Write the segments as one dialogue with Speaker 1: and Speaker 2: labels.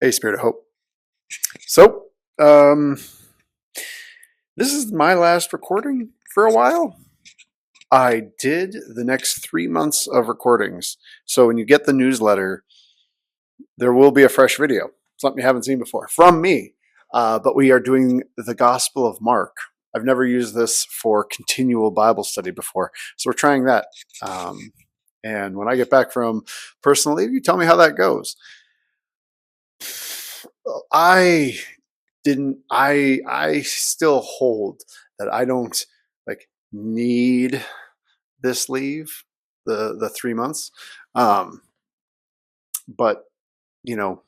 Speaker 1: Hey, Spirit of Hope. So, um, this is my last recording for a while. I did the next 3 months of recordings. So when you get the newsletter, there will be a fresh video, something you haven't seen before from me. But we are doing the Gospel of Mark. I've never used this for continual Bible study before, so we're trying that. And when I get back from personal leave, you tell me how that goes. I didn't I still hold that I don't like need this leave, the 3 months. Um but you know,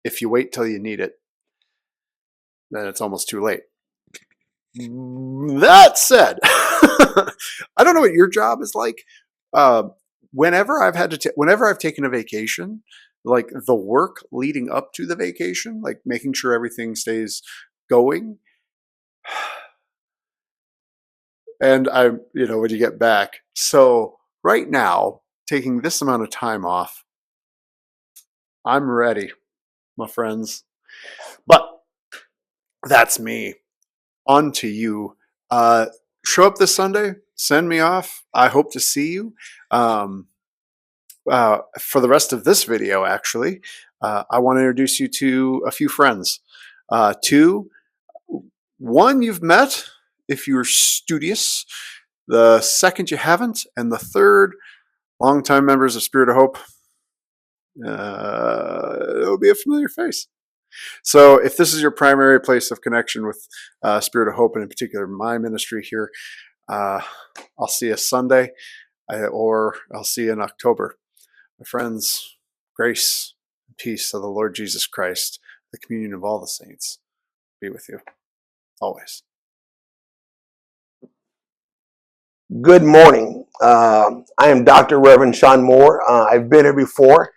Speaker 1: if you wait till you need it, then it's almost too late. That said, I don't know what your job is like. Uh, whenever I've taken a vacation, like the work leading up to the vacation, like making sure everything stays going, and when you get back. So right now, taking this amount of time off, I'm ready, my friends. But that's me. On to you. Uh, Show up this Sunday. Send me off. I hope to see you. Um, for the rest of this video, actually, I want to introduce you to a few friends. Two, one you've met if you're studious. The second you haven't, and the third, longtime members of Spirit of Hope. It'll be a familiar face. So if this is your primary place of connection with Spirit of Hope, and in particular my ministry here, I'll see you Sunday, or I'll see you in October. My friends, grace and peace of the Lord Jesus Christ, the communion of all the saints, be with you always.
Speaker 2: Good morning. I am Dr. Reverend Sean Moore. I've been here before.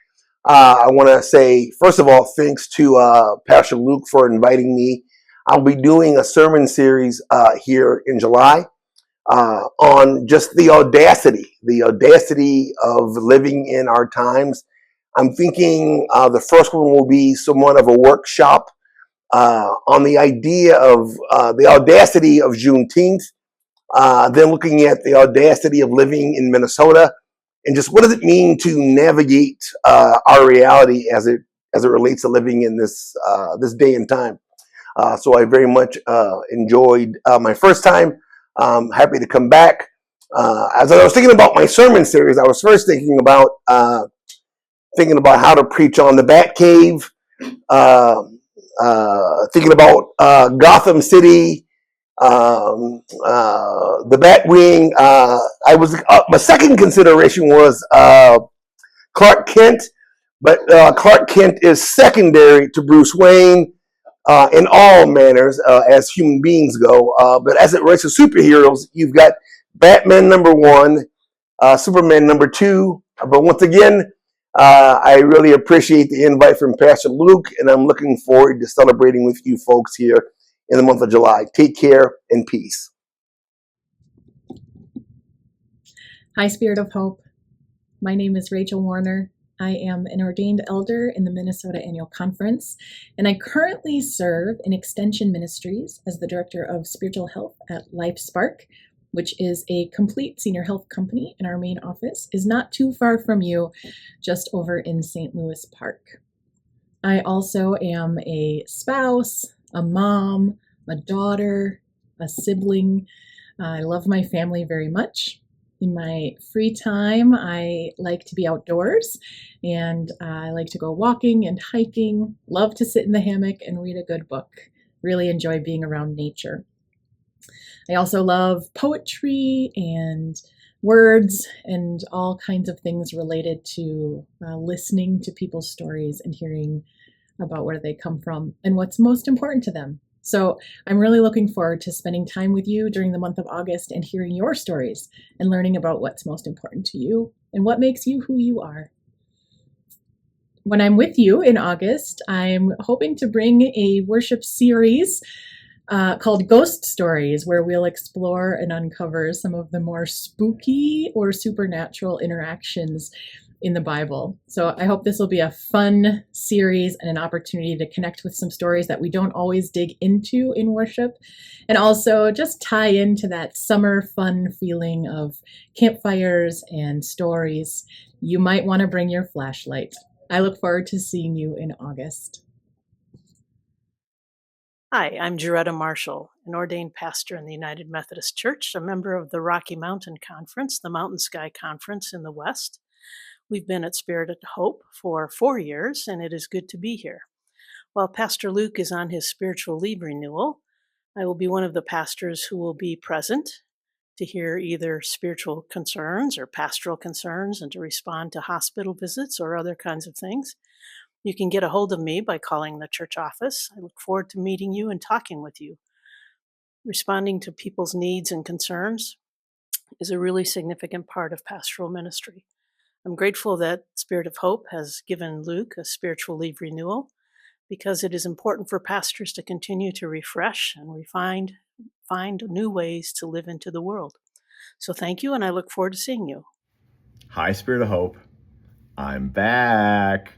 Speaker 2: I want to say, first of all, thanks to Pastor Luke for inviting me. I'll be doing a sermon series here in July on just the audacity of living in our times. I'm thinking the first one will be somewhat of a workshop on the idea of the audacity of Juneteenth. Then looking at the audacity of living in Minnesota, and just what does it mean to navigate our reality as it relates to living in this day and time. So I very much enjoyed my first time. Happy to come back. As I was thinking about my sermon series, I was first thinking about how to preach on the Bat Cave, thinking about Gotham City, the Batwing. My second consideration was Clark Kent, but Clark Kent is secondary to Bruce Wayne in all manners as human beings go. But as it relates to superheroes, you've got Batman #1, Superman #2. But once again, I really appreciate the invite from Pastor Luke, and I'm looking forward to celebrating with you folks here in the month of July. Take care and peace.
Speaker 3: Hi, Spirit of Hope. My name is Rachel Warner. I am an ordained elder in the Minnesota Annual Conference, and I currently serve in Extension Ministries as the Director of Spiritual Health at LifeSpark, which is a complete senior health company, and our main office is not too far from you, just over in St. Louis Park. I also am a spouse, a mom, a daughter, a sibling. I love my family very much. In my free time, I like to be outdoors, and I like to go walking and hiking, love to sit in the hammock and read a good book. Really enjoy being around nature. I also love poetry and words and all kinds of things related to listening to people's stories and hearing about where they come from and what's most important to them. So I'm really looking forward to spending time with you during the month of August and hearing your stories and learning about what's most important to you and what makes you who you are. When I'm with you in August, I'm hoping to bring a worship series called Ghost Stories, where we'll explore and uncover some of the more spooky or supernatural interactions in the Bible. So I hope this will be a fun series and an opportunity to connect with some stories that we don't always dig into in worship, and also just tie into that summer fun feeling of campfires and stories. You might want to bring your flashlight. I look forward to seeing you in August.
Speaker 4: Hi, I'm Jaretta Marshall, an ordained pastor in the United Methodist Church, a member of the Rocky Mountain Conference, the Mountain Sky Conference in the West. We've been at Spirit of Hope for 4 years, and it is good to be here. While Pastor Luke is on his spiritual leave renewal, I will be one of the pastors who will be present to hear either spiritual concerns or pastoral concerns and to respond to hospital visits or other kinds of things. You can get a hold of me by calling the church office. I look forward to meeting you and talking with you. Responding to people's needs and concerns is a really significant part of pastoral ministry. I'm grateful that Spirit of Hope has given Luke a spiritual leave renewal because it is important for pastors to continue to refresh and find new ways to live into the world. So thank you, and I look forward to seeing you.
Speaker 5: Hi, Spirit of Hope. I'm back.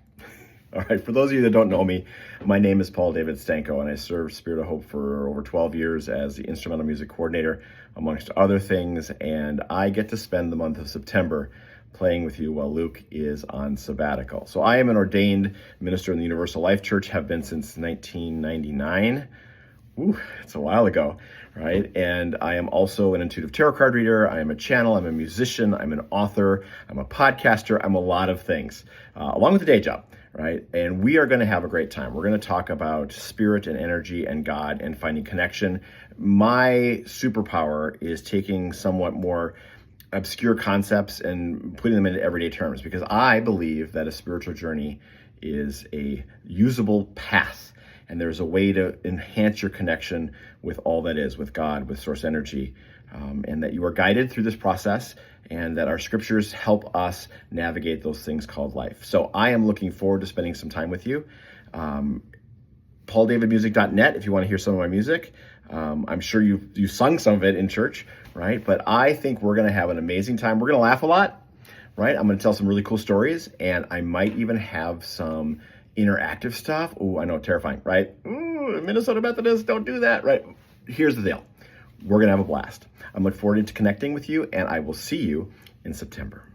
Speaker 5: All right, for those of you that don't know me, my name is Paul David Stanko, and I served Spirit of Hope for over 12 years as the instrumental music coordinator, amongst other things, and I get to spend the month of September playing with you while Luke is on sabbatical. So I am an ordained minister in the Universal Life Church, have been since 1999. Ooh, it's a while ago, right? And I am also an intuitive tarot card reader. I am a channel. I'm a musician. I'm an author. I'm a podcaster. I'm a lot of things, along with a day job, right? And we are going to have a great time. We're going to talk about spirit and energy and God and finding connection. My superpower is taking somewhat more obscure concepts and putting them into everyday terms, because I believe that a spiritual journey is a usable path. And there's a way to enhance your connection with all that is, with God, with source energy, and that you are guided through this process, and that our scriptures help us navigate those things called life. So I am looking forward to spending some time with you. PaulDavidMusic.net if you want to hear some of my music. I'm sure you sung some of it in church, right? But I think we're going to have an amazing time. We're going to laugh a lot, right? I'm going to tell some really cool stories, and I might even have some interactive stuff. Oh, I know, terrifying, right? Ooh, Minnesota Methodists, don't do that, right? Here's the deal. We're going to have a blast. I'm looking forward to connecting with you, and I will see you in September.